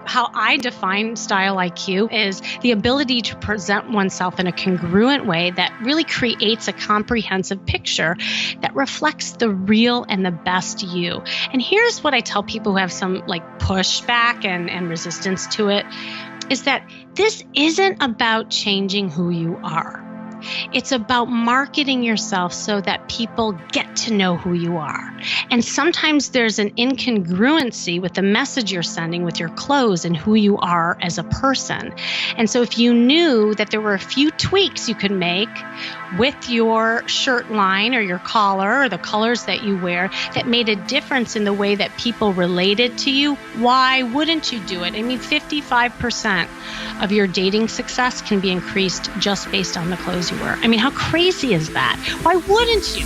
How I define style IQ is the ability to present oneself in a congruent way that really creates a comprehensive picture that reflects the real and the best you. And here's what I tell people who have some pushback and resistance to it, is that this isn't about changing who you are. It's about marketing yourself so that people get to know who you are. And sometimes there's an incongruency with the message you're sending with your clothes and who you are as a person. And so if you knew that there were a few tweaks you could make with your shirt line or your collar or the colors that you wear that made a difference in the way that people related to you, why wouldn't you do it? I mean, 55% of your dating success can be increased just based on the clothes you wear. I mean, how crazy is that? Why wouldn't you?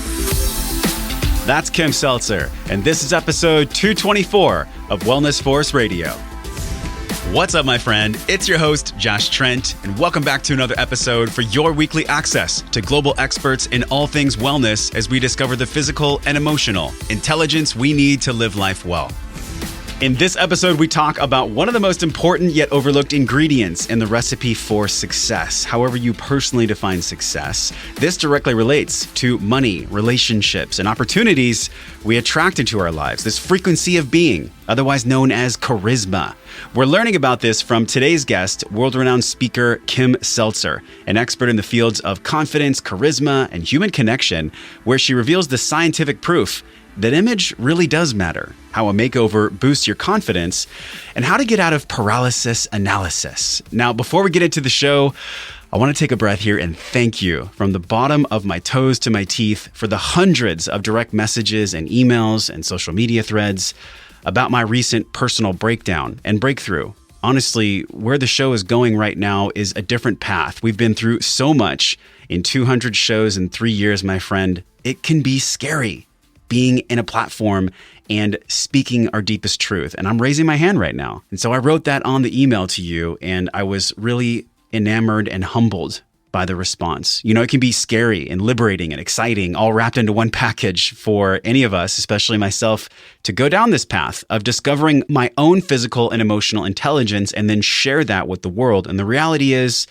That's Kim Seltzer, and this is episode 224 of Wellness Force Radio. What's up, my friend? It's your host, Josh Trent, and welcome back to another episode for your weekly access to global experts in all things wellness as we discover the physical and emotional intelligence we need to live life well. In this episode, we talk about one of the most important yet overlooked ingredients in the recipe for success. However you personally define success, this directly relates to money, relationships, and opportunities we attract into our lives. This frequency of being, otherwise known as charisma. We're learning about this from today's guest, world-renowned speaker Kim Seltzer, an expert in the fields of confidence, charisma, and human connection, where she reveals the scientific proof that image really does matter, how a makeover boosts your confidence, and how to get out of paralysis analysis. Now, before we get into the show, I want to take a breath here and thank you from the bottom of my toes to my teeth for the hundreds of direct messages and emails and social media threads about my recent personal breakdown and breakthrough. Honestly, where the show is going right now is a different path. We've been through so much in 200 shows in 3 years, my friend. It can be scary being in a platform and speaking our deepest truth. And I'm raising my hand right now. And so I wrote that on the email to you, and I was really enamored and humbled by the response. You know, it can be scary and liberating and exciting, all wrapped into one package for any of us, especially myself, to go down this path of discovering my own physical and emotional intelligence and then share that with the world. And the reality is,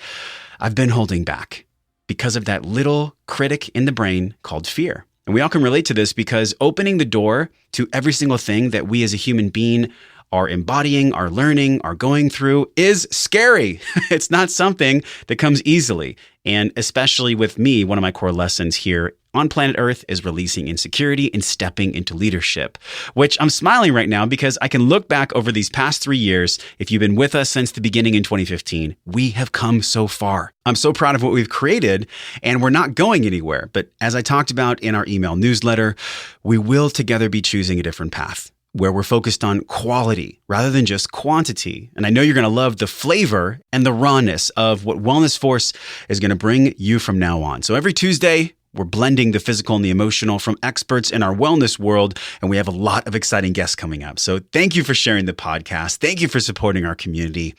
I've been holding back because of that little critic in the brain called fear. And we all can relate to this because opening the door to every single thing that we as a human being are embodying, are learning, are going through is scary. It's not something that comes easily. And especially with me, one of my core lessons here on planet Earth is releasing insecurity and stepping into leadership, which I'm smiling right now because I can look back over these past 3 years. If you've been with us since the beginning in 2015, we have come so far. I'm so proud of what we've created, and we're not going anywhere. But as I talked about in our email newsletter, we will together be choosing a different path, where we're focused on quality rather than just quantity. And I know you're going to love the flavor and the rawness of what Wellness Force is going to bring you from now on. So every Tuesday, we're blending the physical and the emotional from experts in our wellness world, and we have a lot of exciting guests coming up. So thank you for sharing the podcast. Thank you for supporting our community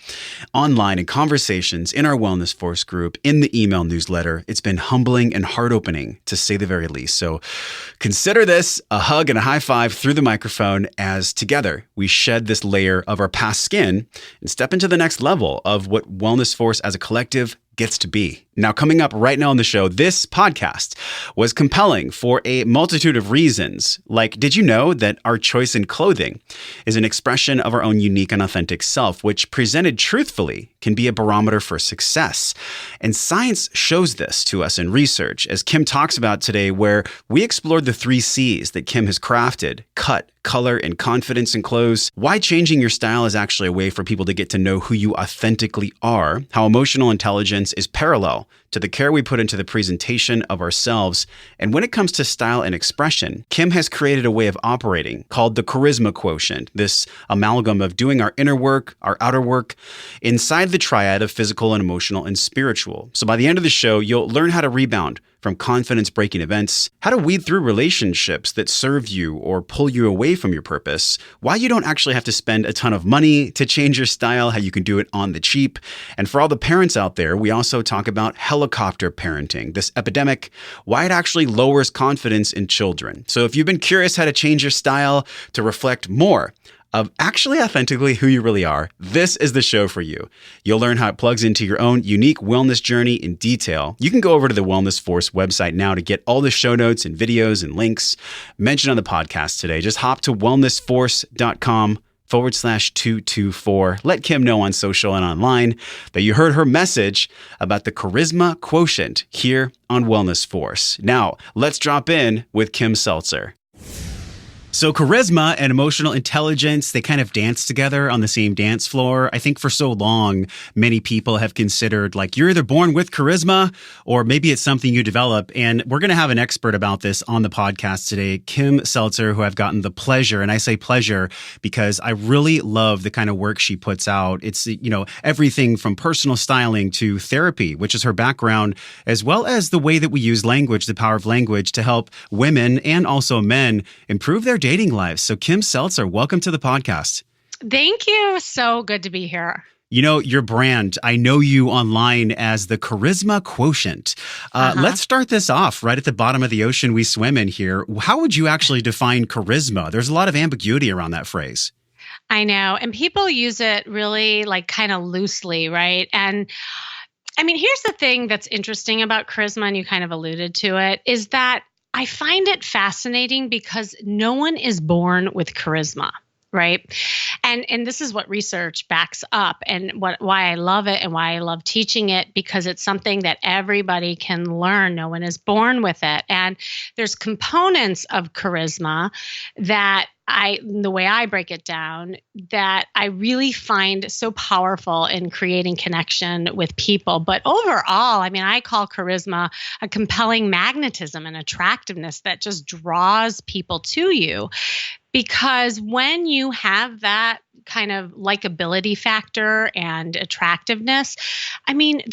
online and conversations in our Wellness Force group, in the email newsletter. It's been humbling and heart-opening, to say the very least. So consider this a hug and a high five through the microphone as together we shed this layer of our past skin and step into the next level of what Wellness Force as a collective gets to be. Now, coming up right now on the show, this podcast was compelling for a multitude of reasons. Like, did you know that our choice in clothing is an expression of our own unique and authentic self, which presented truthfully can be a barometer for success? And science shows this to us in research, as Kim talks about today, where we explored the 3 C's that Kim has crafted: cut, color, and confidence in clothes, why changing your style is actually a way for people to get to know who you authentically are, how emotional intelligence is parallel to the care we put into the presentation of ourselves. And when it comes to style and expression, Kim has created a way of operating called the charisma quotient, this amalgam of doing our inner work, our outer work, inside the triad of physical and emotional and spiritual. So by the end of the show, you'll learn how to rebound from confidence-breaking events, how to weed through relationships that serve you or pull you away from your purpose, why you don't actually have to spend a ton of money to change your style, how you can do it on the cheap. And for all the parents out there, we also talk about helicopter parenting, this epidemic, why it actually lowers confidence in children. So if you've been curious how to change your style to reflect more of actually authentically who you really are, this is the show for you. You'll learn how it plugs into your own unique wellness journey in detail. You can go over to the Wellness Force website now to get all the show notes and videos and links mentioned on the podcast today. Just hop to wellnessforce.com/224. Let Kim know on social and online that you heard her message about the charisma quotient here on Wellness Force. Now, let's drop in with Kim Seltzer. So charisma and emotional intelligence, they kind of dance together on the same dance floor. I think for so long, many people have considered like you're either born with charisma or maybe it's something you develop. And we're going to have an expert about this on the podcast today, Kim Seltzer, who I've gotten the pleasure, and I say pleasure because I really love the kind of work she puts out. It's, everything from personal styling to therapy, which is her background, as well as the way that we use language, the power of language to help women and also men improve their dating lives. So Kim Seltzer, welcome to the podcast. Thank you. So good to be here. Your brand, I know you online as the Charisma Quotient. Let's start this off right at the bottom of the ocean we swim in here. How would you actually define charisma? There's a lot of ambiguity around that phrase. I know. And people use it really like kind of loosely, right? And I mean, here's the thing that's interesting about charisma, and you kind of alluded to it, is that I find it fascinating because no one is born with charisma, right? And this is what research backs up, and why I love it and why I love teaching it, because it's something that everybody can learn. No one is born with it. And there's components of charisma that the way I break it down, that I really find so powerful in creating connection with people. But overall, I mean, I call charisma a compelling magnetism and attractiveness that just draws people to you. Because when you have that kind of likability factor and attractiveness, I mean,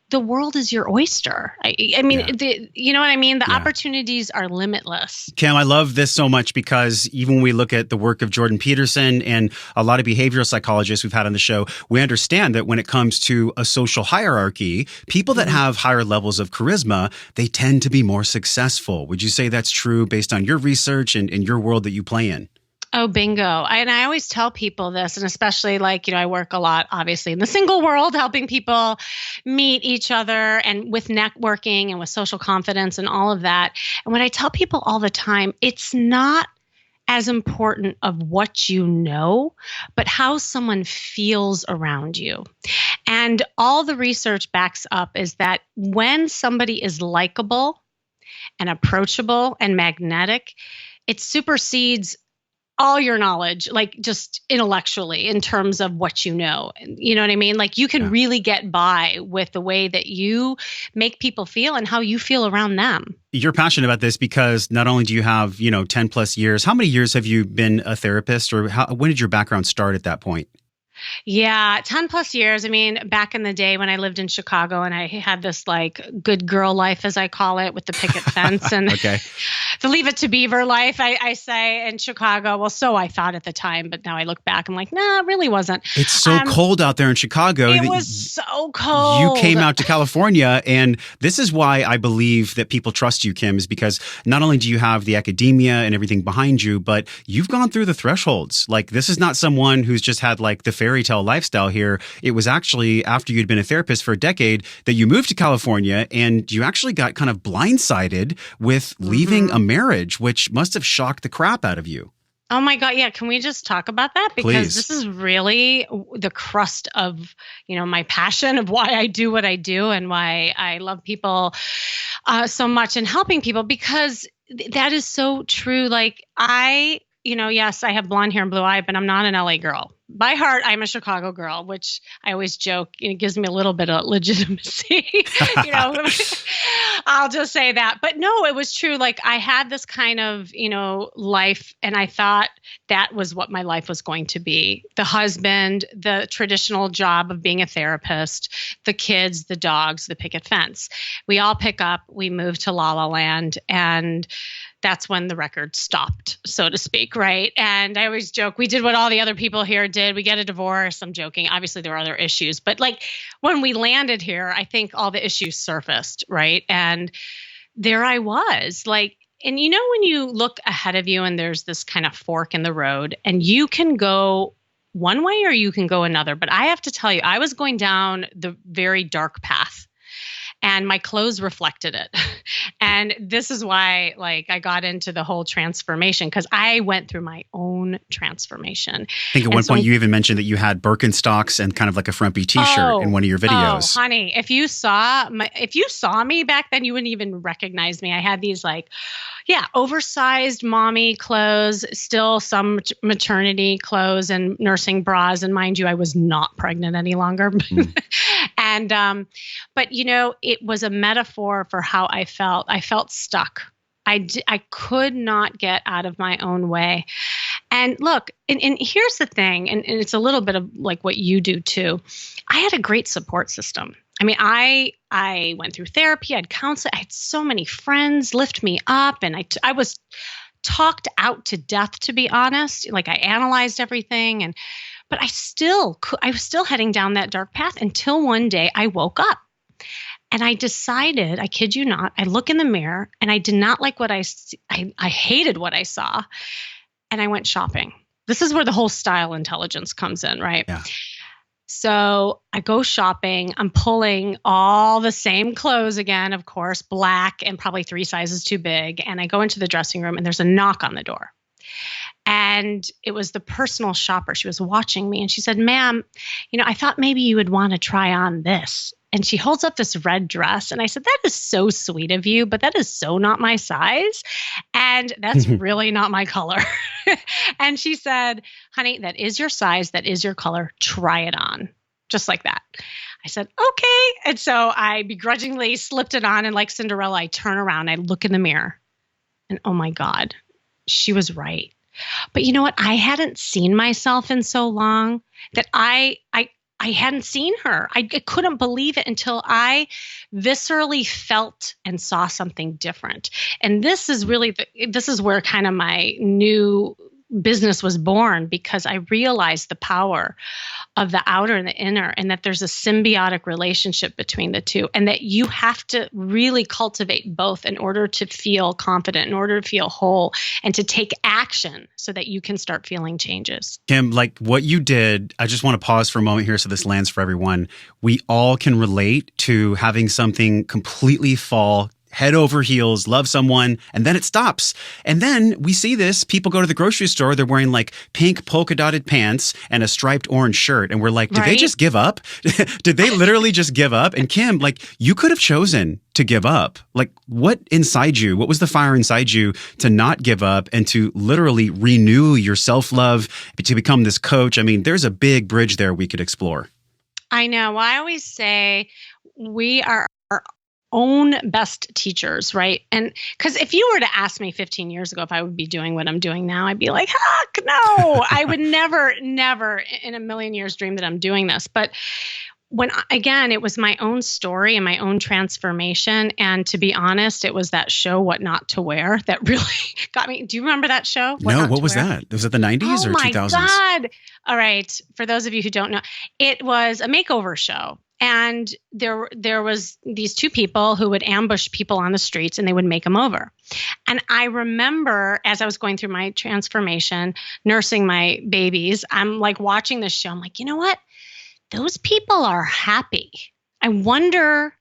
the world is your oyster. I mean, you know what I mean? The opportunities are limitless. Kim, I love this so much because even when we look at the work of Jordan Peterson and a lot of behavioral psychologists we've had on the show, we understand that when it comes to a social hierarchy, people that have higher levels of charisma, they tend to be more successful. Would you say that's true based on your research and your world that you play in? Oh, bingo. And I always tell people this, and especially I work a lot, obviously, in the single world, helping people meet each other and with networking and with social confidence and all of that. And what I tell people all the time, it's not as important of what you know, but how someone feels around you. And all the research backs up is that when somebody is likable and approachable and magnetic, it supersedes all your knowledge, like just intellectually in terms of what you know. You know what I mean? Like you can really get by with the way that you make people feel and how you feel around them. You're passionate about this because not only do you have, 10 plus years, how many years have you been a therapist, or when did your background start at that point? Yeah, 10 plus years. I mean, back in the day when I lived in Chicago and I had this like good girl life, as I call it, with the picket fence and the leave it to beaver life, I say, in Chicago. Well, so I thought at the time, but now I look back, I'm like, nah, it really wasn't. It's so cold out there in Chicago. It was so cold. You came out to California, and this is why I believe that people trust you, Kim, is because not only do you have the academia and everything behind you, but you've gone through the thresholds. Like, this is not someone who's just had like the fairy tale lifestyle here. It was actually after you'd been a therapist for a decade that you moved to California, and you actually got kind of blindsided with leaving a marriage, which must have shocked the crap out of you. Oh my God. Yeah. Can we just talk about that? Because this is really the crust of, my passion of why I do what I do and why I love people so much and helping people, because that is so true. Like yes, I have blonde hair and blue eye, but I'm not an LA girl. By heart, I'm a Chicago girl, which I always joke, it gives me a little bit of legitimacy. I'll just say that. But no, it was true. Like I had this kind of, life, and I thought that was what my life was going to be. The husband, the traditional job of being a therapist, the kids, the dogs, the picket fence. We all pick up, we move to La La Land, and that's when the record stopped, so to speak, right? And I always joke, we did what all the other people here did. We get a divorce. I'm joking. Obviously, there were other issues. But like when we landed here, I think all the issues surfaced, right? And there I was, like, And you know, when you look ahead of you and there's this kind of fork in the road and you can go one way or you can go another. But I have to tell you, I was going down the very dark path and my clothes reflected it. And this is why, like, I got into the whole transformation because I went through my own transformation. I think at one point you even mentioned that you had Birkenstocks and kind of like a frumpy T-shirt in one of your videos. Oh, honey, if you saw me back then, you wouldn't even recognize me. I had these oversized mommy clothes, still some maternity clothes and nursing bras. And mind you, I was not pregnant any longer. And, but you know, it was a metaphor for how I felt. I felt stuck. I could not get out of my own way. And look, and here's the thing, and it's a little bit of like what you do too. I had a great support system. I mean, I went through therapy, I had counseling, I had so many friends lift me up, and I was talked out to death, to be honest. Like, I analyzed everything, but I was still heading down that dark path until one day I woke up. And I decided, I kid you not, I look in the mirror and I did not like what I hated what I saw. And I went shopping. This is where the whole style intelligence comes in, right? Yeah. So I go shopping. I'm pulling all the same clothes again, of course, black and probably 3 sizes too big. And I go into the dressing room and there's a knock on the door. And it was the personal shopper. She was watching me and she said, "Ma'am, you know, I thought maybe you would want to try on this." And she holds up this red dress. And I said, "That is so sweet of you, but that is so not my size. And that's really not my color." And she said, "Honey, that is your size. That is your color. Try it on." Just like that. I said, "Okay." And so I begrudgingly slipped it on. And like Cinderella, I turn around, I look in the mirror and oh my God, she was right. But you know what? I hadn't seen myself in so long that I hadn't seen her. I couldn't believe it until I viscerally felt and saw something different. And this is really, this is where kind of my new business was born, because I realized the power of the outer and the inner, and that there's a symbiotic relationship between the two, and that you have to really cultivate both in order to feel confident, in order to feel whole, and to take action so that you can start feeling changes. Kim, like what you did, I just want to pause for a moment here so this lands for everyone. We all can relate to having something completely fall head over heels, love someone, and then it stops. And then we see this, people go to the grocery store, they're wearing like pink polka dotted pants and a striped orange shirt. And we're like, did they just give up? Did they literally just give up? And Kim, like, you could have chosen to give up. Like, what inside you, what was the fire inside you to not give up and to literally renew your self-love, to become this coach? I mean, there's a big bridge there we could explore. I know. I always say we are our own best teachers, right? And because if you were to ask me 15 years ago if I would be doing what I'm doing now, I'd be like, heck no, I would never in a million years dream that I'm doing this. But when, again, it was my own story and my own transformation. And to be honest, it was that show, What Not to Wear, that really got me. Do you remember that show? What was that? Was it the 90s or 2000s? Oh my God. All right. For those of you who don't know, it was a makeover show. And there was these 2 people who would ambush people on the streets and they would make them over. And I remember as I was going through my transformation, nursing my babies, I'm like watching this show. I'm like, you know what? Those people are happy. I wonder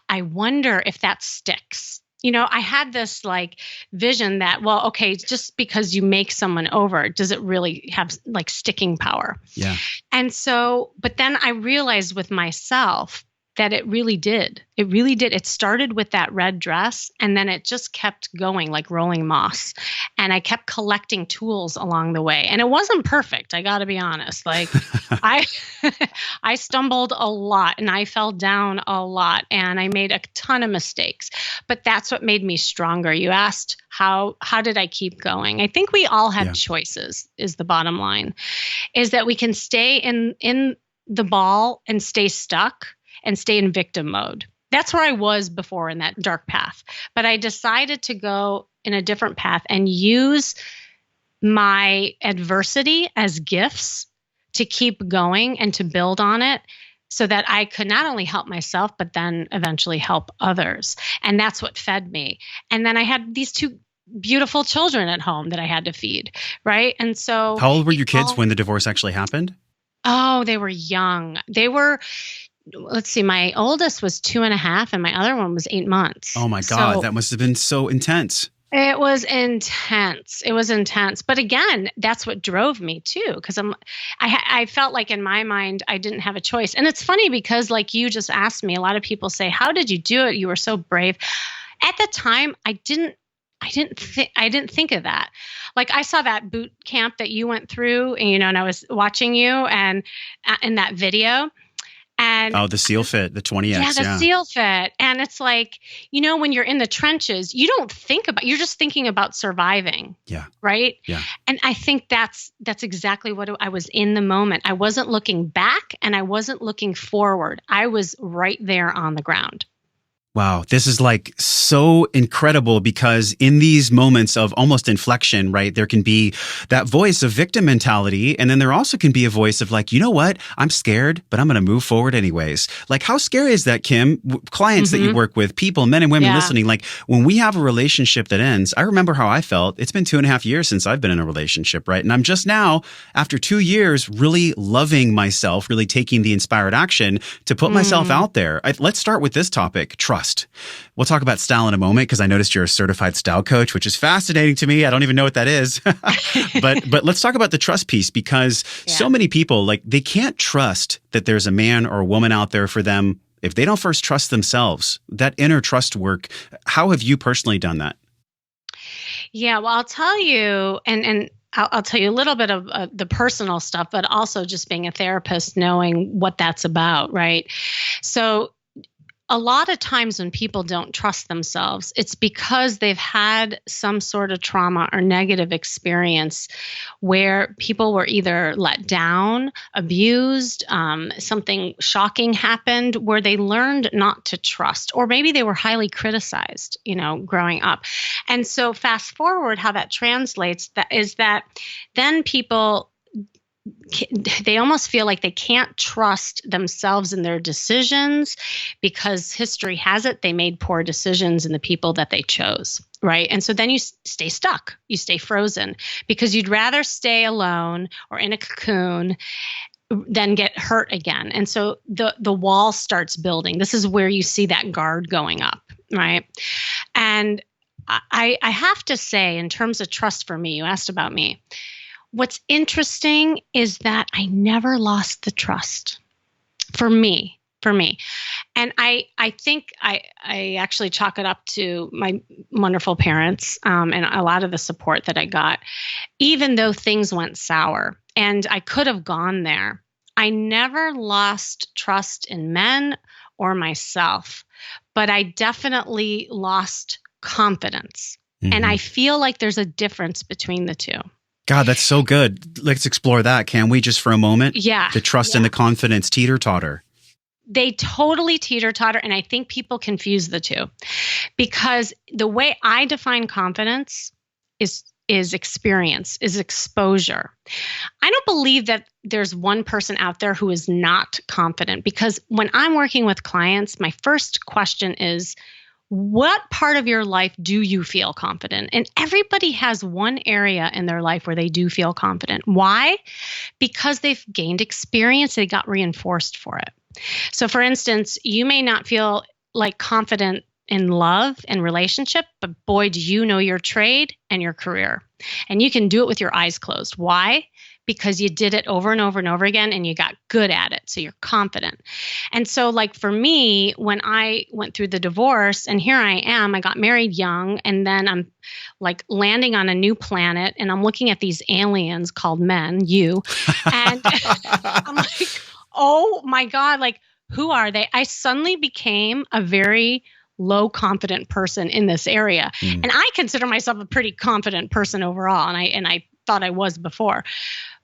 if that sticks. You know, I had this like vision that, well, okay, just because you make someone over, does it really have like sticking power? Yeah. And so, but then I realized with myself that it really did. It really did. It started with that red dress and then it just kept going like rolling moss. And I kept collecting tools along the way. And it wasn't perfect. I got to be honest. Like I stumbled a lot and I fell down a lot and I made a ton of mistakes, but that's what made me stronger. You asked how did I keep going? I think we all had choices is the bottom line, is that we can stay in the ball and stay stuck and stay in victim mode. That's where I was before in that dark path. But I decided to go in a different path and use my adversity as gifts to keep going and to build on it so that I could not only help myself, but then eventually help others. And that's what fed me. And then I had these two beautiful children at home that I had to feed, right? And so how old were your kids when the divorce actually happened? Oh, they were young. They were, let's see, my oldest was 2.5 and my other one was 8 months. Oh my God, So that must have been so intense. it was intense. It was intense. But again, that's what drove me too, because I felt like in my mind, I didn't have a choice. And it's funny because like you just asked me, a lot of people say, how did you do it? You were so brave. At the time, I didn't think of that. Like I saw that boot camp that you went through, and, and I was watching you and in that video. And the seal fit, the 20X. Yeah, the seal fit. And it's like, when you're in the trenches, you don't think about, you're just thinking about surviving. Yeah. Right. Yeah. And I think that's exactly what I was in the moment. I wasn't looking back and I wasn't looking forward. I was right there on the ground. Wow, this is like so incredible because in these moments of almost inflection, right, there can be that voice of victim mentality. And then there also can be a voice of like, you know what, I'm scared, but I'm going to move forward anyways. Like how scary is that, Kim? Clients that you work with, people, men and women listening, like when we have a relationship that ends, I remember how I felt. It's been 2.5 years since I've been in a relationship, right? And I'm just now, after 2 years, really loving myself, really taking the inspired action to put myself out there. Let's start with this topic, trust. We'll talk about style in a moment because I noticed you're a certified style coach, which is fascinating to me. I don't even know what that is. but let's talk about the trust piece because so many people, like they can't trust that there's a man or a woman out there for them if they don't first trust themselves. That inner trust work, how have you personally done that? Yeah, well, I'll tell you, and I'll tell you a little bit of the personal stuff, but also just being a therapist, knowing what that's about, right? So a lot of times when people don't trust themselves, it's because they've had some sort of trauma or negative experience where people were either let down, abused, something shocking happened where they learned not to trust, or maybe they were highly criticized, growing up. And so fast forward, how that translates is that then people, they almost feel like they can't trust themselves in their decisions because history has it they made poor decisions in the people that they chose, right? And so then you stay stuck, you stay frozen because you'd rather stay alone or in a cocoon than get hurt again. And so the wall starts building. This is where you see that guard going up, right? And I have to say, in terms of trust for me, you asked about me. What's interesting is that I never lost the trust for me. And I think I actually chalk it up to my wonderful parents and a lot of the support that I got, even though things went sour and I could have gone there. I never lost trust in men or myself, but I definitely lost confidence. Mm-hmm. And I feel like there's a difference between the two. God, that's so good. Let's explore that, can we, just for a moment? Yeah. The trust and the confidence teeter-totter. They totally teeter-totter, and I think people confuse the two. Because the way I define confidence is experience, is exposure. I don't believe that there's one person out there who is not confident, because when I'm working with clients, my first question is, what part of your life do you feel confident? And everybody has one area in their life where they do feel confident. Why? Because they've gained experience. They got reinforced for it. So for instance, you may not feel like confident in love and relationship, but boy, do you know your trade and your career. And you can do it with your eyes closed. Why? Because you did it over and over and over again and you got good at it. So you're confident. And so like for me, when I went through the divorce and here I am, I got married young and then I'm like landing on a new planet and I'm looking at these aliens called men, you, and I'm like, oh my God, like who are they? I suddenly became a very low confident person in this area. And I consider myself a pretty confident person overall. And I thought I was before.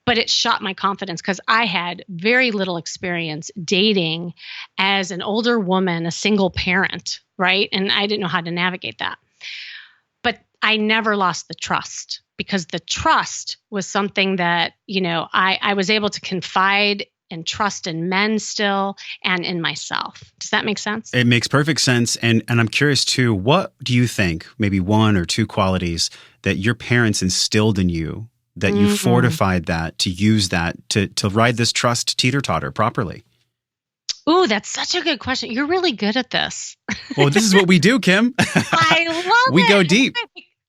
But it shot my confidence because I had very little experience dating as an older woman, a single parent, right? And I didn't know how to navigate that. But I never lost the trust because the trust was something that, I was able to confide and trust in men still and in myself. Does that make sense? It makes perfect sense. And I'm curious too, what do you think, maybe one or two qualities that your parents instilled in you that you fortified that to use that to ride this trust teeter-totter properly? Ooh, that's such a good question. You're really good at this. Well, this is what we do, Kim. I love we it. go deep.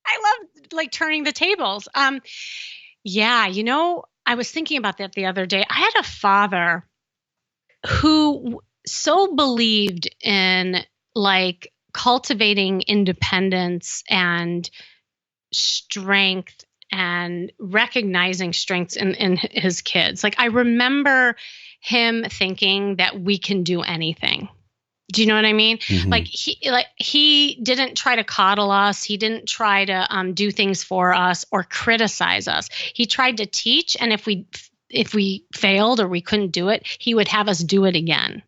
I love like turning the tables. Yeah, I was thinking about that the other day. I had a father who so believed in like cultivating independence and strength and recognizing strengths in his kids. Like I remember him thinking that we can do anything. Do you know what I mean? Like he didn't try to coddle us. He didn't try to do things for us or criticize us. He tried to teach, and if we failed or we couldn't do it, he would have us do it again.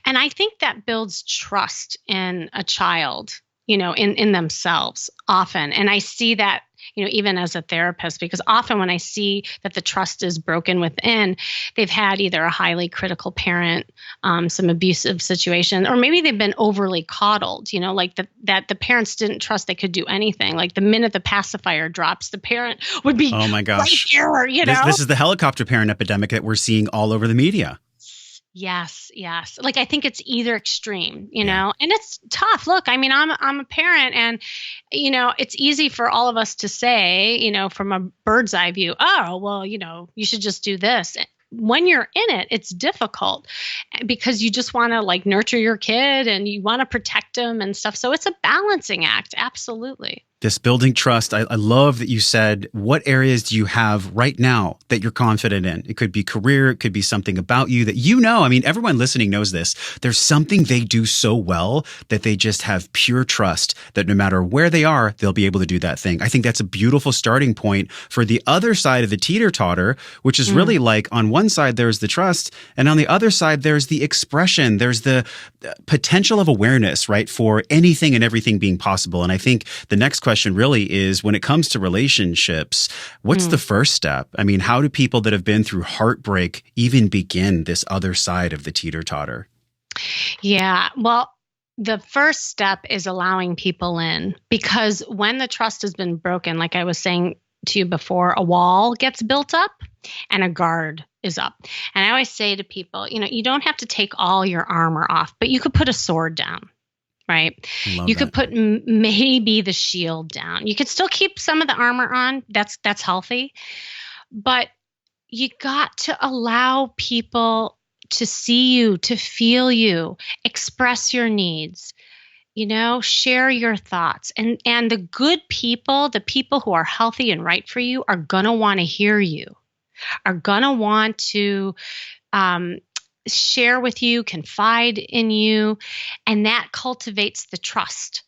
And I think that builds trust in a child, in themselves often. And I see that, even as a therapist, because often when I see that the trust is broken within, they've had either a highly critical parent, some abusive situation, or maybe they've been overly coddled, like that the parents didn't trust they could do anything. Like the minute the pacifier drops, the parent would be, oh my gosh, right here, This is the helicopter parent epidemic that we're seeing all over the media. Yes. Like I think it's either extreme, and it's tough. Look, I mean, I'm a parent, and it's easy for all of us to say, from a bird's eye view, oh, well, you should just do this. When you're in it, it's difficult because you just want to like nurture your kid and you want to protect them and stuff. So it's a balancing act. Absolutely. This building trust, I love that you said, what areas do you have right now that you're confident in? It could be career, it could be something about you that I mean, everyone listening knows this. There's something they do so well that they just have pure trust that no matter where they are, they'll be able to do that thing. I think that's a beautiful starting point for the other side of the teeter-totter, which is really like on one side, there's the trust, and on the other side, there's the expression, there's the potential of awareness, right, for anything and everything being possible. And I think the next question really is, when it comes to relationships, what's the first step? I mean, how do people that have been through heartbreak even begin this other side of the teeter-totter? Yeah, well, the first step is allowing people in, because when the trust has been broken, like I was saying to you before, a wall gets built up and a guard is up. And I always say to people, you don't have to take all your armor off, but you could put a sword down. Right. You could put maybe the shield down. You could still keep some of the armor on. That's healthy. But you got to allow people to see you, to feel you, express your needs, share your thoughts. And the good people, the people who are healthy and right for you, are going to want to hear you, are going to want to share with you, confide in you, and that cultivates the trust.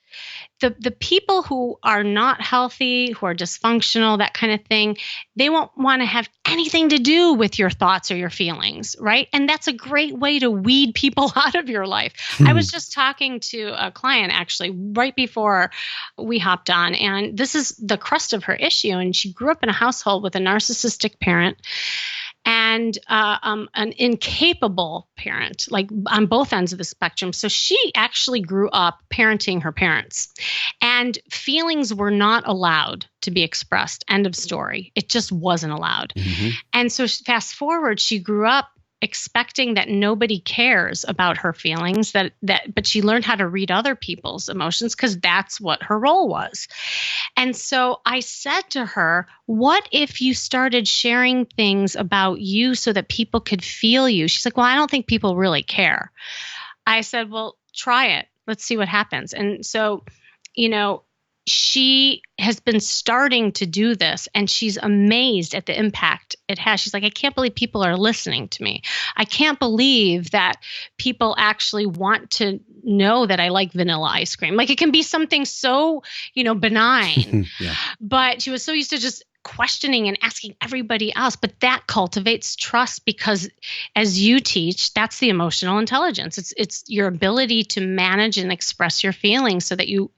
The people who are not healthy, who are dysfunctional, that kind of thing, they won't want to have anything to do with your thoughts or your feelings, right? And that's a great way to weed people out of your life. I was just talking to a client actually right before we hopped on, and this is the crust of her issue. And she grew up in a household with a narcissistic parent and an incapable parent, like on both ends of the spectrum. So she actually grew up parenting her parents, and feelings were not allowed to be expressed. End of story. It just wasn't allowed. And so fast forward, she grew up expecting that nobody cares about her feelings, but she learned how to read other people's emotions because that's what her role was. And so I said to her, what if you started sharing things about you so that people could feel you? She's like, well, I don't think people really care. I said, well, try it. Let's see what happens. And so, she has been starting to do this, and she's amazed at the impact it has. She's like, I can't believe people are listening to me. I can't believe that people actually want to know that I like vanilla ice cream. Like, it can be something so, benign. Yeah. But she was so used to just questioning and asking everybody else. But that cultivates trust, because as you teach, that's the emotional intelligence. It's your ability to manage and express your feelings so that you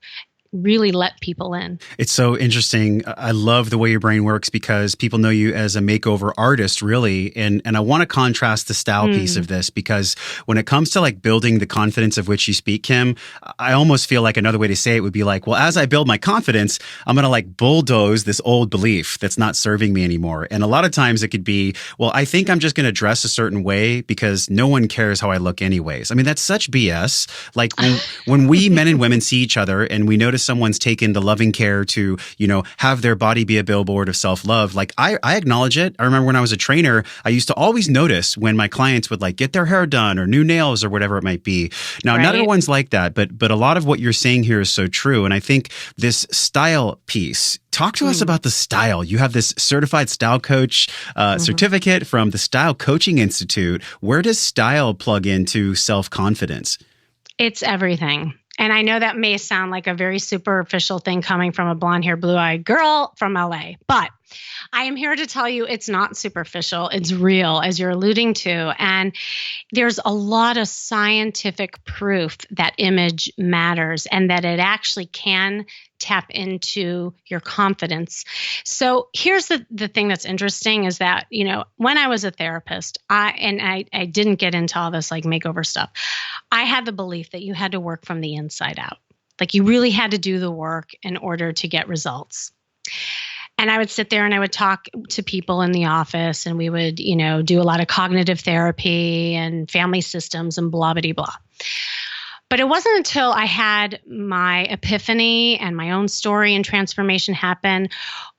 really let people in. It's so interesting. I love the way your brain works because people know you as a makeover artist, really. And I want to contrast the style piece of this, because when it comes to like building the confidence of which you speak, Kim, I almost feel like another way to say it would be like, well, as I build my confidence, I'm going to like bulldoze this old belief that's not serving me anymore. And a lot of times it could be, well, I think I'm just going to dress a certain way because no one cares how I look anyways. I mean, that's such BS. Like when we men and women see each other and we notice someone's taken the loving care to, you know, have their body be a billboard of self-love. Like I acknowledge it. I remember when I was a trainer, I used to always notice when my clients would like get their hair done or new nails or whatever it might be. Now, not everyone's like that, but a lot of what you're saying here is so true. And I think this style piece, talk to us about the style. You have this certified style coach certificate from the Style Coaching Institute. Where does style plug into self-confidence? It's everything. And I know that may sound like a very superficial thing coming from a blonde-haired, blue-eyed girl from LA, but I am here to tell you it's not superficial. It's real, as you're alluding to. And there's a lot of scientific proof that image matters and that it actually can tap into your confidence. So here's the thing that's interesting is that, you know, when I was a therapist, I didn't get into all this like makeover stuff. I had the belief that you had to work from the inside out. Like you really had to do the work in order to get results. And I would sit there and I would talk to people in the office and we would, you know, do a lot of cognitive therapy and family systems and blah, blah, blah. But it wasn't until I had my epiphany and my own story and transformation happen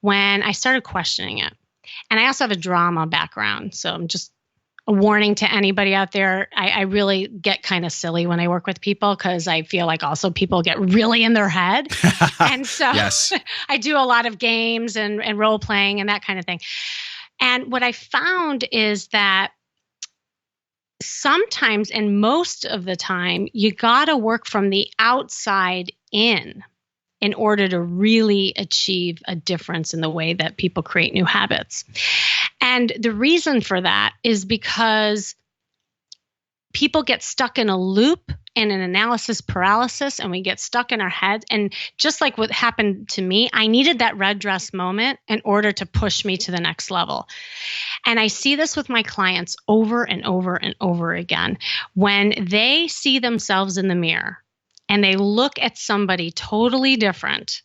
when I started questioning it. And I also have a drama background. So I'm just a warning to anybody out there. I really get kind of silly when I work with people because I feel like also people get really in their head. And so Yes. I do a lot of games and role playing and that kind of thing. And what I found is that sometimes, and most of the time, you got to work from the outside in order to really achieve a difference in the way that people create new habits. And the reason for that is because people get stuck in a loop and an analysis paralysis, and we get stuck in our heads. And just like what happened to me, I needed that red dress moment in order to push me to the next level. And I see this with my clients over and over and over again. When they see themselves in the mirror and they look at somebody totally different,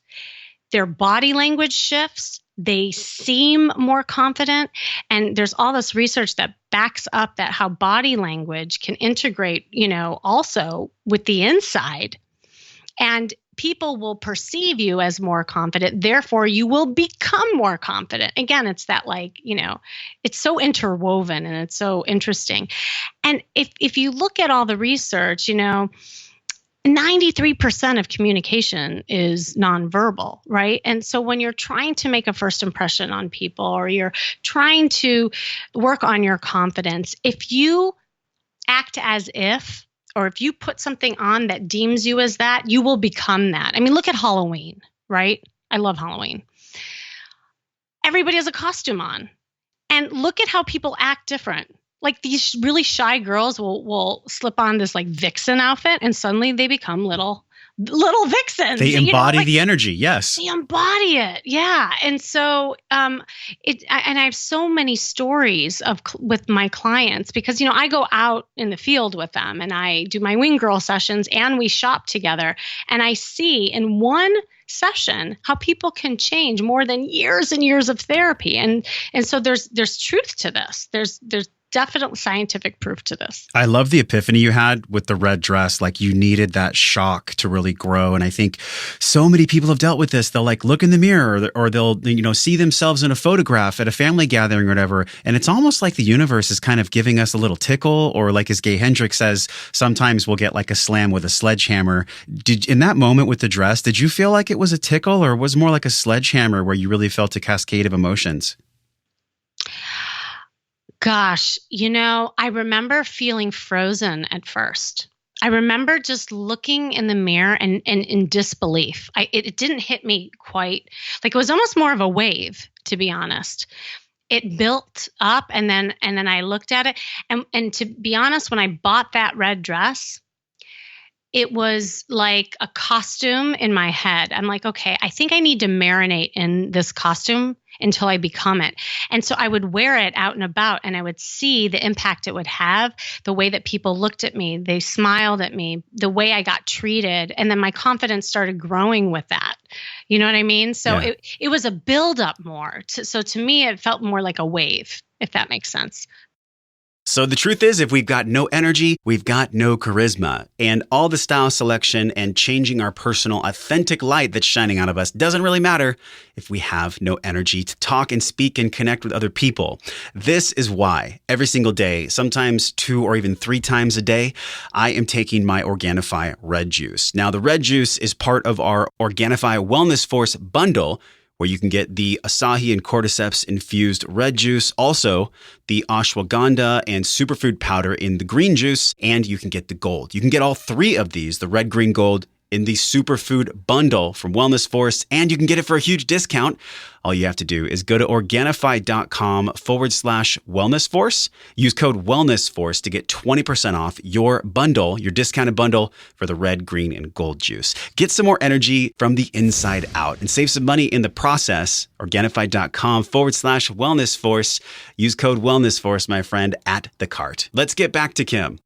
their body language shifts, they seem more confident. And there's all this research that backs up that how body language can integrate, you know, also with the inside. And people will perceive you as more confident. Therefore, you will become more confident. Again, it's that like, you know, it's so interwoven and it's so interesting. And if you look at all the research, you know, 93% of communication is nonverbal, right? And so when you're trying to make a first impression on people or you're trying to work on your confidence, if you act as if, or if you put something on that deems you as that, you will become that. I mean, look at Halloween, right? I love Halloween. Everybody has a costume on. And look at how people act different. Like these really shy girls will slip on this like vixen outfit and suddenly they become little vixens. They embody the energy. Yes. They embody it. Yeah. And so, and I have so many stories with my clients because, you know, I go out in the field with them and I do my wing girl sessions and we shop together and I see in one session how people can change more than years and years of therapy. And so there's truth to this. There's definite scientific proof to this. I love the epiphany you had with the red dress. Like you needed that shock to really grow. And I think so many people have dealt with this. They'll like look in the mirror or they'll, you know, see themselves in a photograph at a family gathering or whatever. And it's almost like the universe is kind of giving us a little tickle, or like as Gay Hendricks says, sometimes we'll get like a slam with a sledgehammer. In that moment with the dress, did you feel like it was a tickle or was it more like a sledgehammer where you really felt a cascade of emotions? Gosh, you know, I remember feeling frozen at first. I remember just looking in the mirror and in disbelief. It didn't hit me quite, like it was almost more of a wave, to be honest. It built up and then I looked at it. And to be honest, when I bought that red dress, it was like a costume in my head. I'm like, okay, I think I need to marinate in this costume until I become it. And so I would wear it out and about, and I would see the impact it would have, the way that people looked at me, they smiled at me, the way I got treated. And then my confidence started growing with that. You know what I mean? So it was a buildup more. So to me, it felt more like a wave, if that makes sense. So the truth is, if we've got no energy, we've got no charisma. And all the style selection and changing our personal authentic light that's shining out of us doesn't really matter if we have no energy to talk and speak and connect with other people. This is why every single day, sometimes 2 or even 3 times a day, I am taking my Organifi red juice. Now, the red juice is part of our Organifi Wellness Force bundle, where you can get the Asahi and Cordyceps infused red juice, also the ashwagandha and superfood powder in the green juice, and you can get the gold. You can get all 3 of these, the red, green, gold, in the superfood bundle from Wellness Force, and you can get it for a huge discount. All you have to do is go to Organifi.com/Wellness Force. Use code Wellness Force to get 20% off your bundle, your discounted bundle for the red, green, and gold juice. Get some more energy from the inside out and save some money in the process. Organifi.com/Wellness Force. Use code Wellness Force, my friend, at the cart. Let's get back to Kim.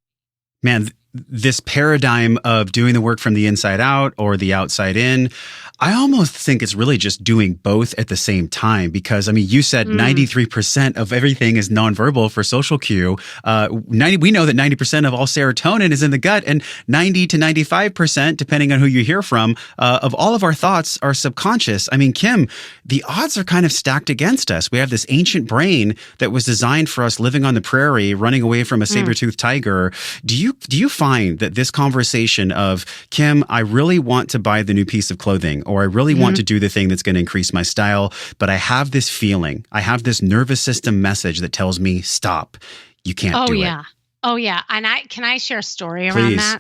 Man, this paradigm of doing the work from the inside out or the outside in, I almost think it's really just doing both at the same time, because, I mean, you said 93% of everything is nonverbal for social cue. We know that 90% of all serotonin is in the gut, and 90 to 95%, depending on who you hear from, of all of our thoughts are subconscious. I mean, Kim, the odds are kind of stacked against us. We have this ancient brain that was designed for us living on the prairie, running away from a saber-toothed tiger. Do you find that this conversation of, Kim, I really want to buy the new piece of clothing, or I really want to do the thing that's going to increase my style, but I have this feeling, I have this nervous system message that tells me, stop, you can't do it. Oh, yeah. And can I share a story around that?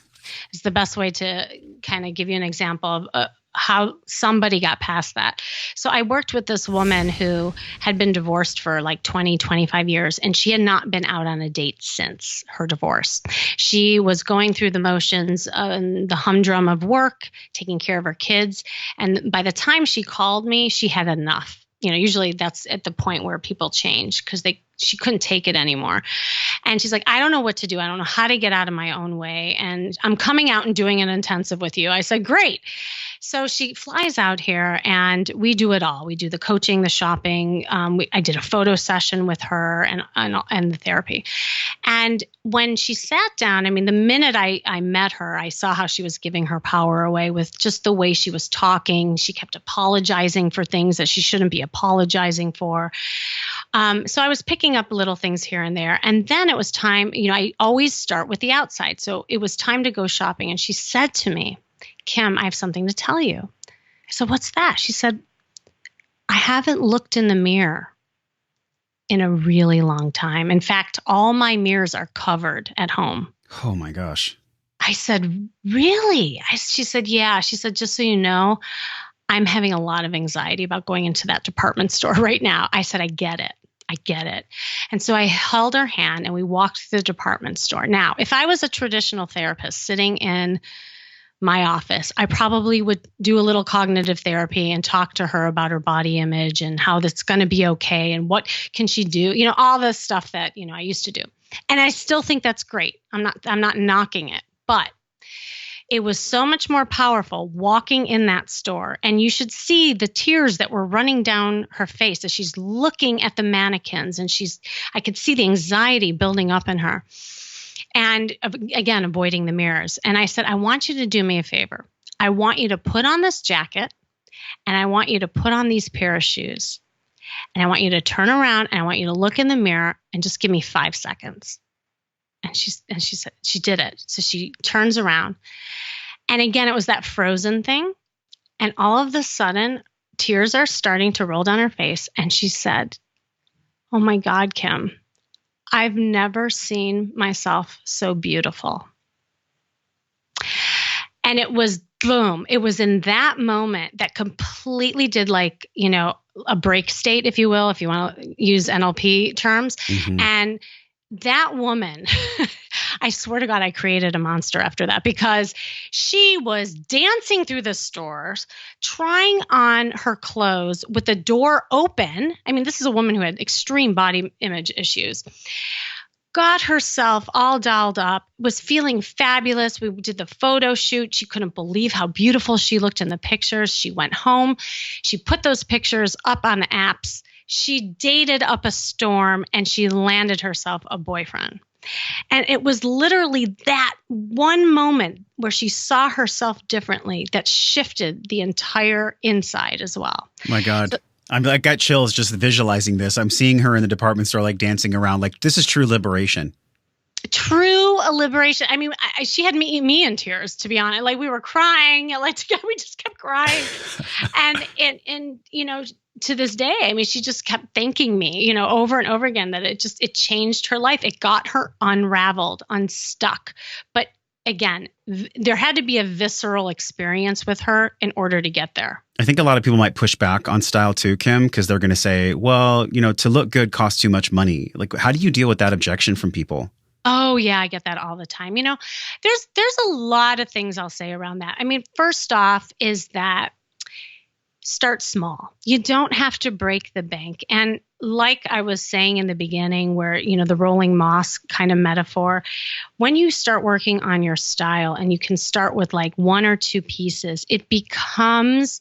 It's the best way to kind of give you an example of how somebody got past that. So I worked with this woman who had been divorced for like 20, 25 years, and she had not been out on a date since her divorce. She was going through the motions and the humdrum of work, taking care of her kids. And by the time she called me, she had enough. You know, usually that's at the point where people change because she couldn't take it anymore. And she's like, I don't know what to do. I don't know how to get out of my own way. And I'm coming out and doing an intensive with you. I said, great. So she flies out here and we do it all. We do the coaching, the shopping. I did a photo session with her and the therapy. And when she sat down, I mean, the minute I met her, I saw how she was giving her power away with just the way she was talking. She kept apologizing for things that she shouldn't be apologizing for. So I was picking up little things here and there. And then it was time, you know, I always start with the outside. So it was time to go shopping. And she said to me, Kim, I have something to tell you. I said, what's that? She said, I haven't looked in the mirror in a really long time. In fact, all my mirrors are covered at home. Oh my gosh. I said, really? She said, yeah. She said, just so you know, I'm having a lot of anxiety about going into that department store right now. I said, I get it. I get it. And so I held her hand and we walked through the department store. Now, if I was a traditional therapist sitting in my office, I probably would do a little cognitive therapy and talk to her about her body image and how that's going to be okay and what can she do, you know, all the stuff that, you know, I used to do. And I still think that's great. I'm not knocking it, but it was so much more powerful walking in that store. And you should see the tears that were running down her face as she's looking at the mannequins, and I could see the anxiety building up in her. And again, avoiding the mirrors. And I said, I want you to do me a favor. I want you to put on this jacket, and I want you to put on these pair of shoes. And I want you to turn around, and I want you to look in the mirror and just give me 5 seconds. And she said, she did it. So she turns around. And again, it was that frozen thing. And all of a sudden, tears are starting to roll down her face. And she said, oh my God, Kim, I've never seen myself so beautiful. And it was boom. It was in that moment that completely did, like, you know, a break state, if you will, if you want to use NLP terms. Mm-hmm. And that woman, I swear to God, I created a monster after that because she was dancing through the stores, trying on her clothes with the door open. I mean, this is a woman who had extreme body image issues. Got herself all dolled up, was feeling fabulous. We did the photo shoot. She couldn't believe how beautiful she looked in the pictures. She went home. She put those pictures up on the apps. She dated up a storm and she landed herself a boyfriend. And it was literally that one moment where she saw herself differently that shifted the entire inside as well. My God. I got chills just visualizing this. I'm seeing her in the department store, like dancing around. Like, this is true liberation. True liberation. I mean, she had me in tears, to be honest. Like, we were crying. Like, we just kept crying. and you know, to this day, I mean, she just kept thanking me, you know, over and over again that it changed her life. It got her unraveled, unstuck. But again, there had to be a visceral experience with her in order to get there. I think a lot of people might push back on style too, Kim, because they're going to say, well, you know, to look good costs too much money. Like, how do you deal with that objection from people? Oh, yeah, I get that all the time. You know, there's a lot of things I'll say around that. I mean, first off is that start small. You don't have to break the bank. And like I was saying in the beginning, where, you know, the rolling moss kind of metaphor, when you start working on your style and you can start with like one or two pieces, it becomes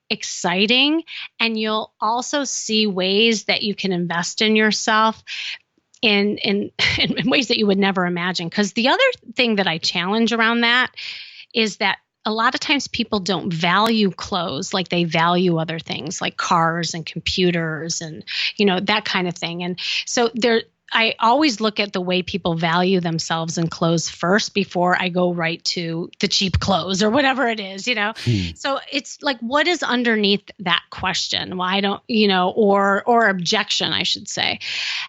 exciting. And you'll also see ways that you can invest in yourself in ways that you would never imagine. Because the other thing that I challenge around that is that a lot of times people don't value clothes like they value other things like cars and computers and, you know, that kind of thing. And so I always look at the way people value themselves in clothes first before I go right to the cheap clothes or whatever it is, you know? So it's like, what is underneath that question? Why don't, you know, or objection, I should say.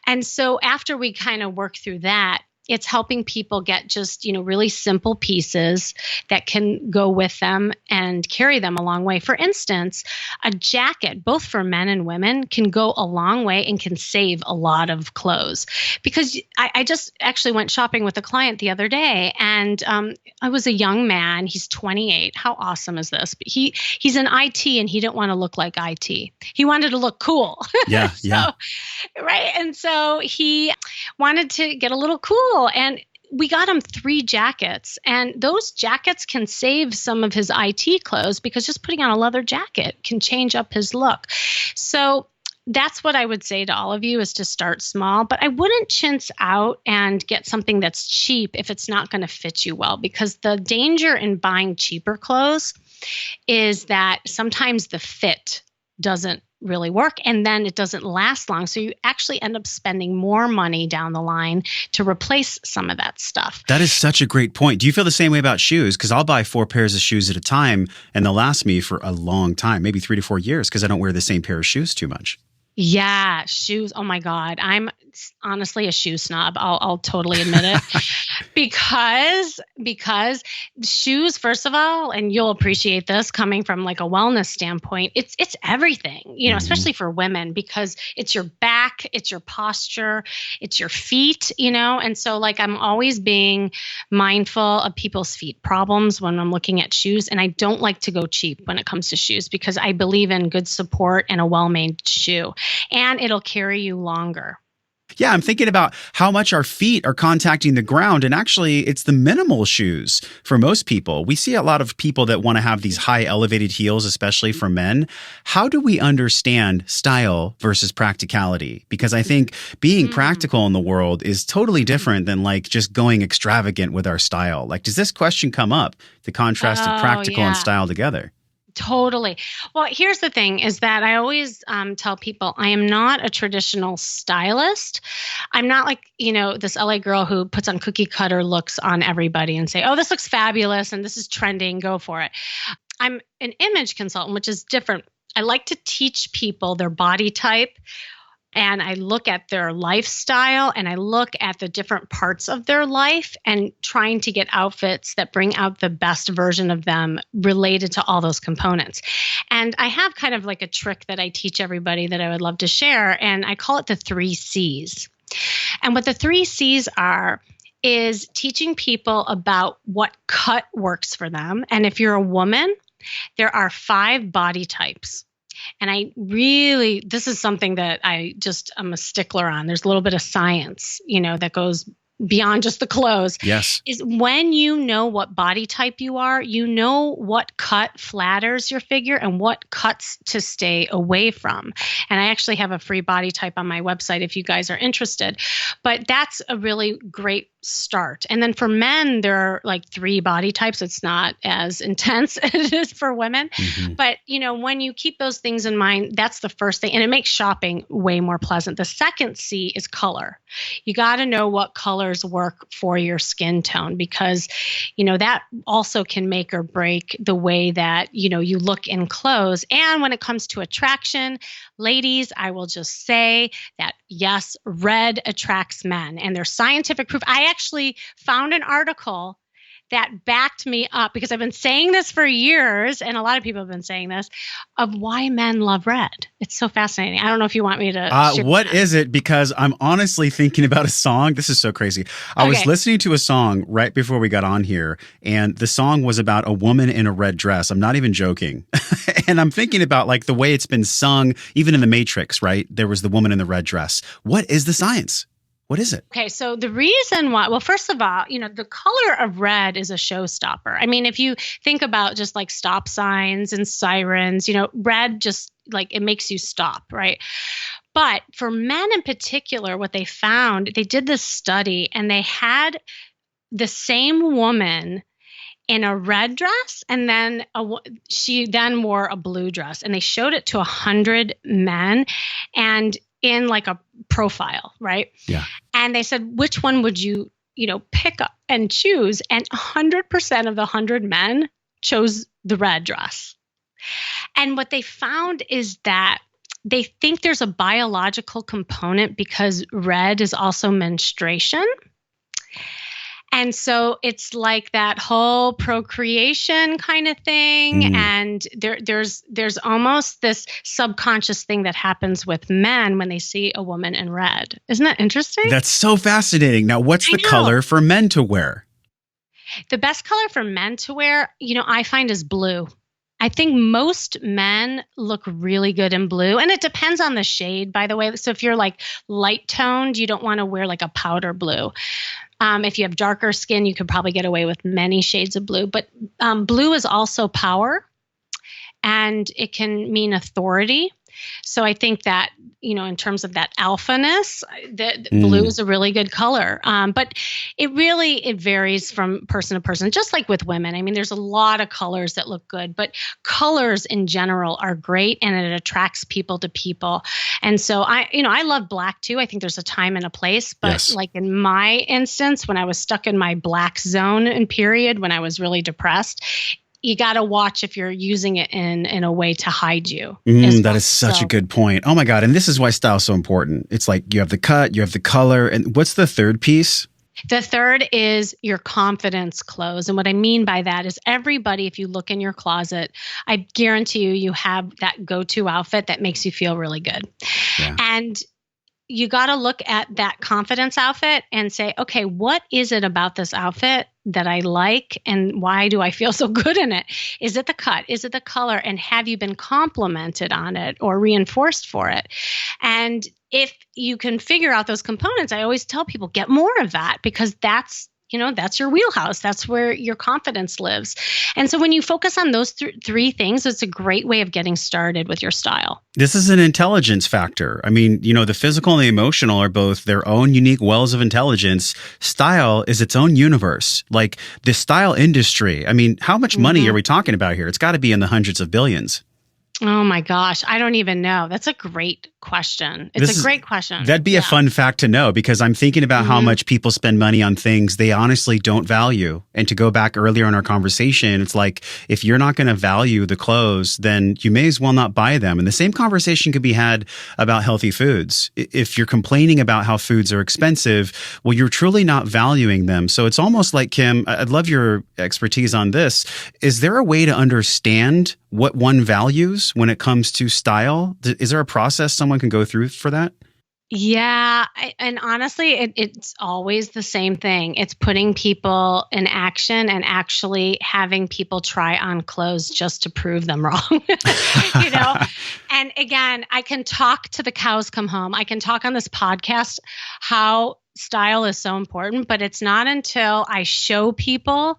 And so after we kind of work through that, it's helping people get just, you know, really simple pieces that can go with them and carry them a long way. For instance, a jacket, both for men and women, can go a long way and can save a lot of clothes. Because I just actually went shopping with a client the other day, and I was a young man. He's 28. How awesome is this? But he's in IT, and he didn't want to look like IT. He wanted to look cool. Yeah, yeah. Right. And so he wanted to get a little cool. And we got him 3 jackets, and those jackets can save some of his IT clothes because just putting on a leather jacket can change up his look. So that's what I would say to all of you, is to start small, but I wouldn't chintz out and get something that's cheap if it's not going to fit you well, because the danger in buying cheaper clothes is that sometimes the fit doesn't really work, and then it doesn't last long. So you actually end up spending more money down the line to replace some of that stuff. That is such a great point. Do you feel the same way about shoes? Because I'll buy 4 pairs of shoes at a time, and they'll last me for a long time, maybe 3 to 4 years, because I don't wear the same pair of shoes too much. Yeah, shoes. Oh my God. I'm honestly a shoe snob. I'll totally admit it. because shoes, first of all, and you'll appreciate this coming from like a wellness standpoint, it's everything, you know, especially for women, because it's your back, it's your posture, it's your feet, you know? And so like, I'm always being mindful of people's feet problems when I'm looking at shoes. And I don't like to go cheap when it comes to shoes, because I believe in good support and a well-made shoe, and it'll carry you longer. Yeah, I'm thinking about how much our feet are contacting the ground. And actually, it's the minimal shoes for most people. We see a lot of people that want to have these high elevated heels, especially for men. How do we understand style versus practicality? Because I think being practical in the world is totally different than like just going extravagant with our style. Like, does this question come up, the contrast of practical and style together? Totally. Well, here's the thing is that I always tell people I am not a traditional stylist. I'm not like, you know, this LA girl who puts on cookie cutter looks on everybody and say, oh, this looks fabulous and this is trending, go for it. I'm an image consultant, which is different. I like to teach people their body type, and I look at their lifestyle, and I look at the different parts of their life and trying to get outfits that bring out the best version of them related to all those components. And I have kind of like a trick that I teach everybody that I would love to share, and I call it the 3 C's. And what the 3 C's are is teaching people about what cut works for them. And if you're a woman, there are 5 body types. And this is something that I'm a stickler on. There's a little bit of science, that goes beyond just the clothes. Yes. Is when you know what body type you are, you know what cut flatters your figure and what cuts to stay away from. And I actually have a free body type on my website if you guys are interested. But that's a really great start. And then for men, there are like 3 body types. It's not as intense as it is for women. Mm-hmm. But, when you keep those things in mind, that's the first thing. And it makes shopping way more pleasant. The second C is color. You got to know what colors work for your skin tone because, that also can make or break the way that, you look in clothes. And when it comes to attraction, ladies, I will just say that, yes, red attracts men. And there's scientific proof. I actually found an article that backed me up because I've been saying this for years, and a lot of people have been saying this, of why men love red. It's so fascinating. I don't know if you want me to share what is it? Because I'm honestly thinking about a song. This is so crazy. I was listening to a song right before we got on here, and the song was about a woman in a red dress. I'm not even joking. And I'm thinking about like the way it's been sung, even in The Matrix, right? There was the woman in the red dress. What is the science? What is it? Okay, so the reason why, well, first of all, the color of red is a showstopper. I mean, if you think about just like stop signs and sirens, red just like it makes you stop, right? But for men in particular, what they found, they did this study and they had the same woman in a red dress, and then she then wore a blue dress, and they showed it to 100 men, and in like a profile, right? Yeah. And they said, which one would you, pick up and choose? And 100% of the 100 men chose the red dress. And what they found is that they think there's a biological component because red is also menstruation. And so it's like that whole procreation kind of thing. Mm. And there's almost this subconscious thing that happens with men when they see a woman in red. Isn't that interesting? That's so fascinating. Now, what's the color for men to wear? The best color for men to wear, I find is blue. I think most men look really good in blue, and it depends on the shade, by the way. So if you're like light toned, you don't want to wear like a powder blue. If you have darker skin, you could probably get away with many shades of blue. But blue is also power, and it can mean authority. So I think that, in terms of that alphaness, blue is a really good color. But it varies from person to person, just like with women. I mean, there's a lot of colors that look good, but colors in general are great, and it attracts people to people. And so I love black too. I think there's a time and a place, but yes. Like in my instance, when I was stuck in my black zone and period, when I was really depressed, you got to watch if you're using it in a way to hide you. That is such a good point. Oh my God. And this is why style is so important. It's like you have the cut, you have the color. And what's the third piece? The third is your confidence clothes. And what I mean by that is everybody, if you look in your closet, I guarantee you have that go-to outfit that makes you feel really good. Yeah. And you got to look at that confidence outfit and say, okay, what is it about this outfit that I like, and why do I feel so good in it? Is it the cut? Is it the color? And have you been complimented on it or reinforced for it? And if you can figure out those components, I always tell people, get more of that, because that's your wheelhouse. That's where your confidence lives. And so when you focus on those three things, it's a great way of getting started with your style. This is an intelligence factor. I mean, the physical and the emotional are both their own unique wells of intelligence. Style is its own universe. Like the style industry. I mean, how much money are we talking about here? It's got to be in the hundreds of billions. Oh my gosh. I don't even know. That's a great question. It's a great question. That'd be a fun fact to know, because I'm thinking about how much people spend money on things they honestly don't value. And to go back earlier in our conversation, it's like, if you're not going to value the clothes, then you may as well not buy them. And the same conversation could be had about healthy foods. If you're complaining about how foods are expensive, well, you're truly not valuing them. So it's almost like, Kim, I'd love your expertise on this. Is there a way to understand what one values when it comes to style? Is there a process someone can go through for that? Yeah. And honestly, it's always the same thing. It's putting people in action and actually having people try on clothes just to prove them wrong. you know? And again, I can talk to the cows come home. I can talk on this podcast how style is so important, but it's not until I show people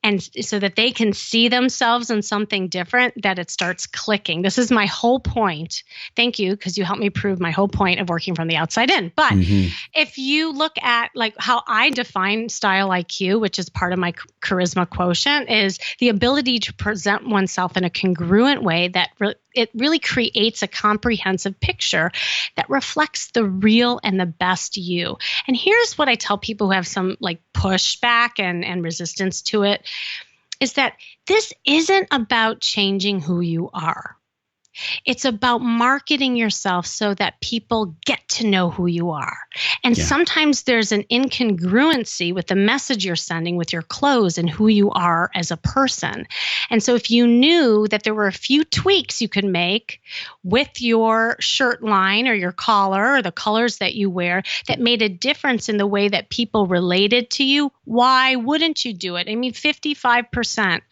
and so that they can see themselves in something different that it starts clicking. This is my whole point. Thank you, because you helped me prove my whole point of working from the outside in. But if you look at like how I define style IQ, which is part of my charisma quotient, is the ability to present oneself in a congruent way that it really creates a comprehensive picture that reflects the real and the best you. And here's what I tell people who have some like pushback and resistance to it, is that this isn't about changing who you are. It's about marketing yourself so that people get to know who you are. And sometimes there's an incongruency with the message you're sending with your clothes and who you are as a person. And so if you knew that there were a few tweaks you could make with your shirt line or your collar or the colors that you wear that made a difference in the way that people related to you, why wouldn't you do it? I mean, 55%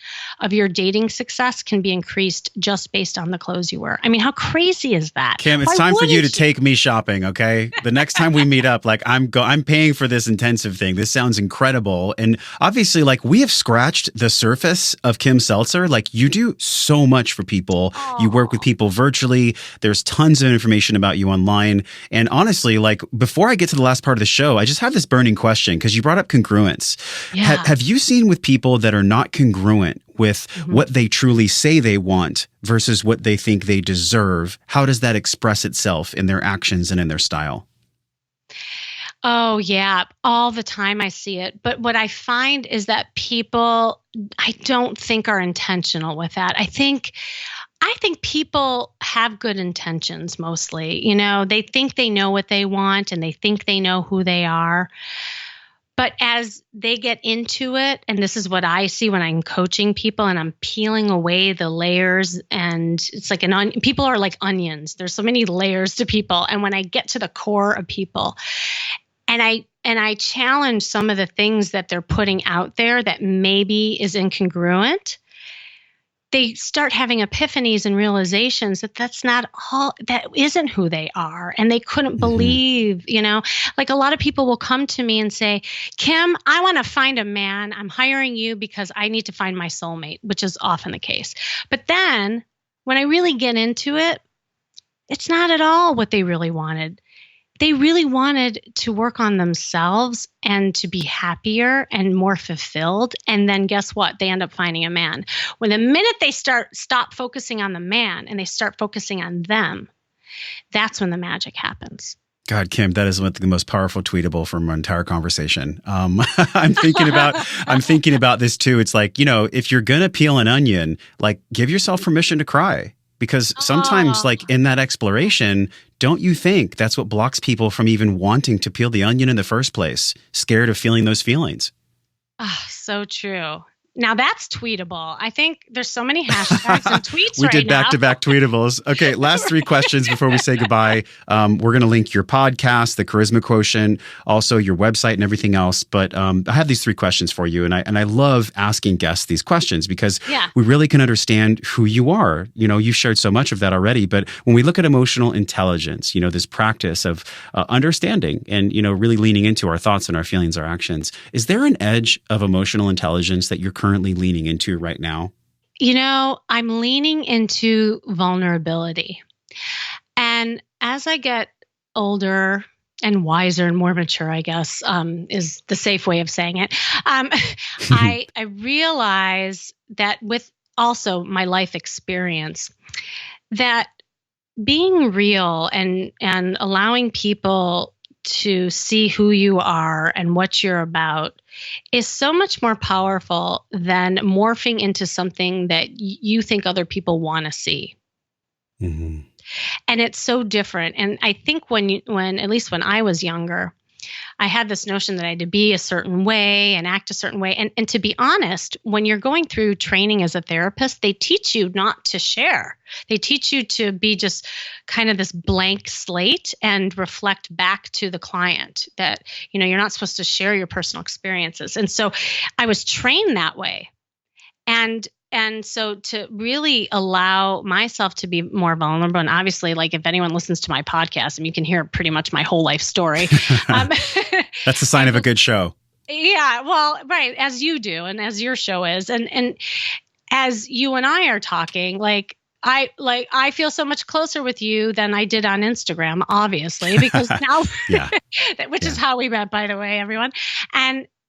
of your dating success can be increased just based on the clothes you wear. I mean, how crazy is that? Kim, it's time for you to take me shopping, okay? The next time we meet up, like I'm paying for this intensive thing. This sounds incredible. And obviously, like we have scratched the surface of Kim Seltzer. Like you do so much for people. Aww. You work with people virtually. There's tons of information about you online. And honestly, like before I get to the last part of the show, I just have this burning question because you brought up congruence. Yeah. Have you seen with people that are not congruent with what they truly say they want versus what they think they deserve? How does that express itself in their actions and in their style? Oh, yeah. All the time I see it. But what I find is that people, I don't think are intentional with that. I think people have good intentions mostly. You know, they think they know what they want and they think they know who they are. But as they get into it, and this is what I see when I'm coaching people and I'm peeling away the layers, and it's like people are like onions. There's so many layers to people. And when I get to the core of people and I challenge some of the things that they're putting out there that maybe is incongruent, they start having epiphanies and realizations that that's not all, that isn't who they are. And they couldn't believe, you know, like a lot of people will come to me and say, Kim, I want to find a man. I'm hiring you because I need to find my soulmate, which is often the case. But then when I really get into it, it's not at all what they really wanted. They really wanted to work on themselves and to be happier and more fulfilled. And then guess what? They end up finding a man. When the minute they stop focusing on the man and they start focusing on them, that's when the magic happens. God, Kim, that is the most powerful tweetable from our entire conversation. I'm thinking about this too. It's like, you know, if you're going to peel an onion, like give yourself permission to cry. Because sometimes, like in that exploration, don't you think that's what blocks people from even wanting to peel the onion in the first place? Scared of feeling those feelings. So true. Now that's tweetable. I think there's so many hashtags and tweets We did back-to-back tweetables. Okay, last three questions before we say goodbye. We're going to link your podcast, the Charisma Quotient, also your website and everything else. But I have these three questions for you. And I love asking guests these questions because we really can understand who you are. You know, you've shared so much of that already. But when we look at emotional intelligence, you know, this practice of understanding and, you know, really leaning into our thoughts and our feelings, our actions, is there an edge of emotional intelligence that you're currently leaning into right now? You know, I'm leaning into vulnerability. And as I get older and wiser and more mature, I guess, is the safe way of saying it, I realize that with also my life experience, that being real and allowing people to see who you are and what you're about is so much more powerful than morphing into something that you think other people want to see. And it's so different. And I think when at least when I was younger, I had this notion that I had to be a certain way and act a certain way. And to be honest, when you're going through training as a therapist, they teach you not to share. They teach you to be just kind of this blank slate and reflect back to the client that, you're not supposed to share your personal experiences. And so I was trained that way. And so to really allow myself to be more vulnerable, and obviously, like if anyone listens to my podcast, you can hear pretty much my whole life story. That's a sign of a good show. Yeah, well, right, as you do, and as your show is, and as you and I are talking, I feel so much closer with you than I did on Instagram, obviously, because now, which is how we met, by the way, everyone,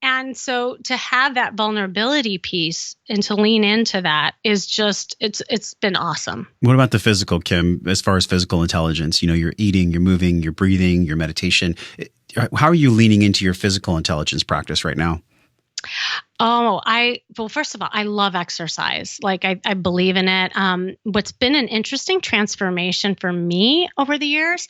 And so to have that vulnerability piece and to lean into that is just, it's been awesome. What about the physical, Kim, as far as physical intelligence? You're eating, you're moving, you're breathing, your meditation. How are you leaning into your physical intelligence practice right now? Well, first of all, I love exercise. I believe in it. What's been an interesting transformation for me over the years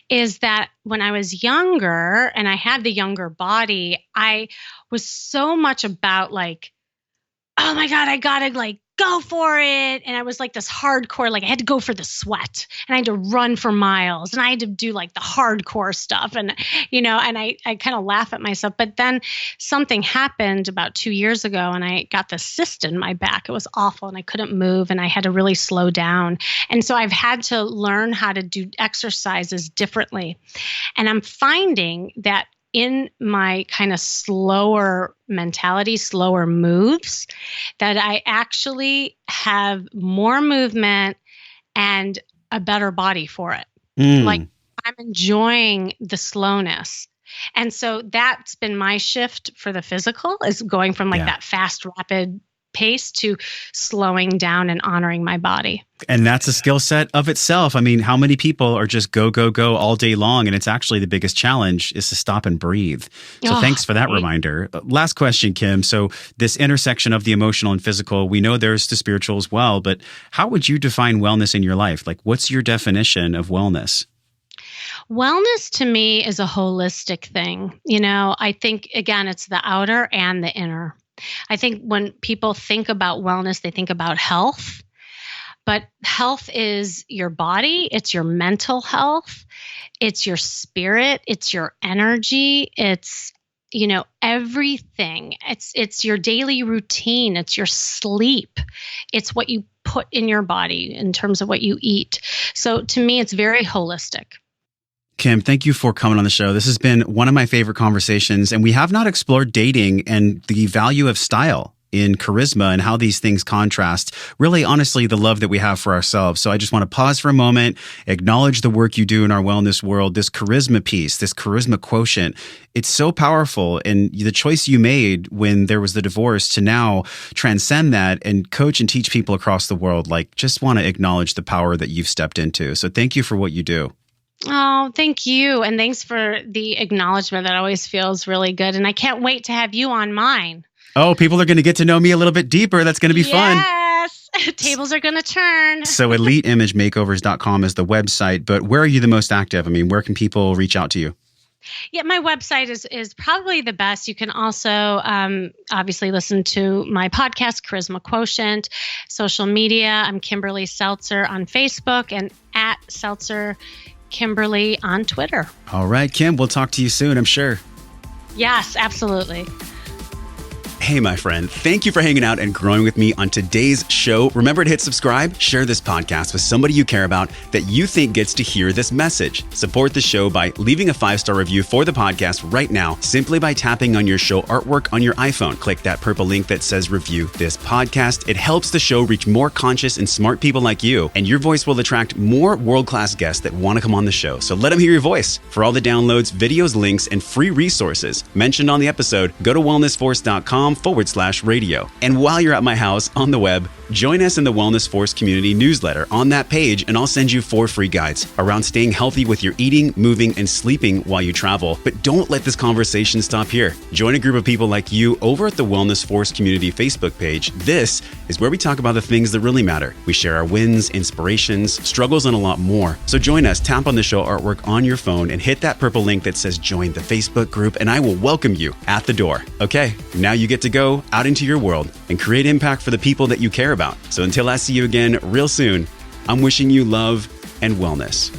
is that when I was younger and I had the younger body, I was so much about oh my God, I gotta go for it. And I was this hardcore, I had to go for the sweat and I had to run for miles and I had to do the hardcore stuff. And, and I kind of laugh at myself, but then something happened about 2 years ago and I got this cyst in my back. It was awful and I couldn't move and I had to really slow down. And so I've had to learn how to do exercises differently. And I'm finding that in my kind of slower mentality, slower moves, that I actually have more movement and a better body for it. I'm enjoying the slowness. And so that's been my shift for the physical, is going from that fast, rapid pace to slowing down and honoring my body. And that's a skill set of itself. How many people are just go, go, go all day long? And it's actually the biggest challenge is to stop and breathe. So thanks for that reminder. Last question, Kim. So this intersection of the emotional and physical, we know there's the spiritual as well, but how would you define wellness in your life? What's your definition of wellness? Wellness to me is a holistic thing. I think, again, it's the outer and the inner. I think when people think about wellness, they think about health, but health is your body, it's your mental health, it's your spirit, it's your energy, it's, everything. It's your daily routine, it's your sleep, it's what you put in your body in terms of what you eat. So to me, it's very holistic. Kim, thank you for coming on the show. This has been one of my favorite conversations, and we have not explored dating and the value of style in charisma and how these things contrast, really, honestly, the love that we have for ourselves. So I just want to pause for a moment, acknowledge the work you do in our wellness world, this charisma piece, this charisma quotient. It's so powerful. And the choice you made when there was the divorce to now transcend that and coach and teach people across the world, just want to acknowledge the power that you've stepped into. So thank you for what you do. Oh, thank you. And thanks for the acknowledgement. That always feels really good. And I can't wait to have you on mine. Oh, people are going to get to know me a little bit deeper. That's going to be fun. Yes. Tables are going to turn. So eliteimagemakers.com is the website. But where are you the most active? Where can people reach out to you? Yeah, my website is probably the best. You can also obviously listen to my podcast, Charisma Quotient, social media. I'm Kimberly Seltzer on Facebook and at Seltzer Kimberly on Twitter. All right, Kim, we'll talk to you soon, I'm sure. Yes, absolutely. Hey, my friend, thank you for hanging out and growing with me on today's show. Remember to hit subscribe, share this podcast with somebody you care about that you think gets to hear this message. Support the show by leaving a 5-star review for the podcast right now, simply by tapping on your show artwork on your iPhone. Click that purple link that says review this podcast. It helps the show reach more conscious and smart people like you, and your voice will attract more world-class guests that want to come on the show. So let them hear your voice. For all the downloads, videos, links, and free resources mentioned on the episode, go to wellnessforce.com/radio. And while you're at my house on the web, Join us in the Wellness Force community newsletter on that page, and I'll send you 4 free guides around staying healthy with your eating, moving, and sleeping while you travel. But don't let this conversation stop here. Join a group of people like you over at the Wellness Force community Facebook page. This is where we talk about the things that really matter. We share our wins, inspirations, struggles, and a lot more. So join us, tap on the show artwork on your phone, and hit that purple link that says join the Facebook group, and I will welcome you at the door. Okay, now you get to go out into your world and create impact for the people that you care about. So until I see you again real soon, I'm wishing you love and wellness.